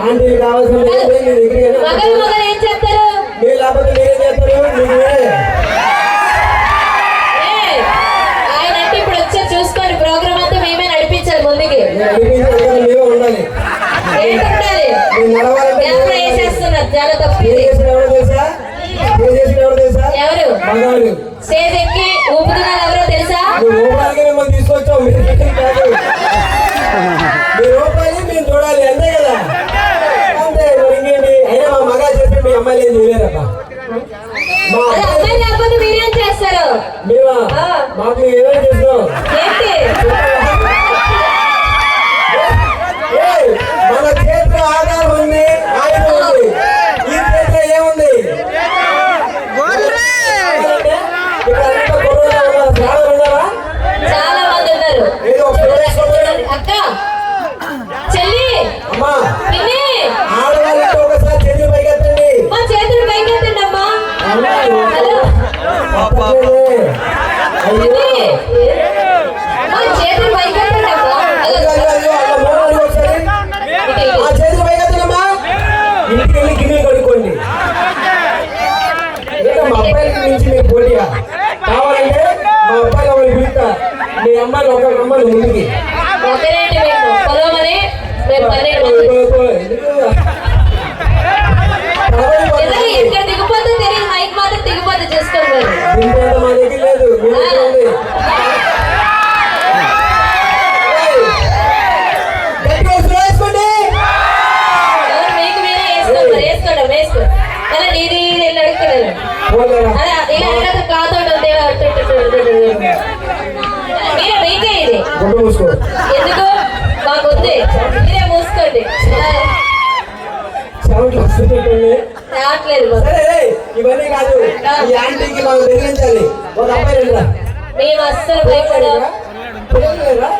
Aunty కావాల్సిన మగలు మగలు ఏం చేస్తారు? మీరు లేకపోతే మీరేం చేస్తారు? ఆయన అంటే ఇప్పుడు వచ్చారు చూసుకోండి, ప్రోగ్రామ్ అంతా మేమే నడిపించాలి ముందుకి. మేమే ఉండాలి. ఏంటుండాలి? కెమెరా వేసేస్తున్నారు, చాలా తప్పు. ఎవరు స్టేజ్ ఎక్కి ఊపుతున్నారు? ఎవరో తెలుసా? మిమ్మల్ని తీసుకొచ్చాం, మీరు రూపాయలు మేము చూడాలి అంతే కదా. అంతే ఇంకేంటి? అయినా మా మగా చెప్పి మీ అమ్మాయిలు ఏం చేయలేరబ్బా. అమ్మాయి లేకపోతే మీరేం చేస్తారు? మేమా మాకు ఏమైనా చేస్తున్నాం ఏంటి? మన చేతిలో ఆధారం ఉంది, ఆయన ఉంది. ఈ చేతిలో ఏముంది? చాలా మంది ఉన్నారు. అక్క, చెల్లి, అమ్మా పిన్ని, ఆడవాళ్ళకి ఒకసారి చేతులు పైకెత్తండి. మా చేతులు పైకెత్తండి అమ్మా. హలో పిన్ని, మా చేతులు పైకెత్తండి అమ్మా. ఆ చేతులు పైకెత్తనమ్మా. ఇంటికి వెళ్ళి గిన్నెలు కడుక్కోండి. మా అబ్బాయిలకి నుంచి మీకు పోటీగా కావాలంటే మా అబ్బాయిలు వాళ్ళని పిలుస్తా. మీ అమ్మాయిలు ఒక అమ్మాయిలు ముందుకి ఒకరేంటి మేము పొలమని మేము 12 మంది. ఎక్కడ దిగిపోతే తెలియదు, మైక్ మాత్రం దిగిపోతే చూసుకోండి. మా దగ్గర లేదు, మీ దగ్గర ఉంది. వేసుకోండి. ఎవరు మీకు మీరే వేసుకోండి, వేసుకోండి వేసుకోండి. అలా నీది అడుగుతున్నాను. అదే కాతో మీరే మీకే ఇది ఎందుకు మాకు ఉంది, మీరే మూసుకోండి. రావట్లేదు ఇవన్నీ కాదు, ఈ ఆంటీకి మనం బెదిరించాలి. ఒక అబ్బాయి రండిరా. మేము అస్సలు భయపడం. ఏంటైనా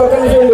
ఒక్క నిమిషం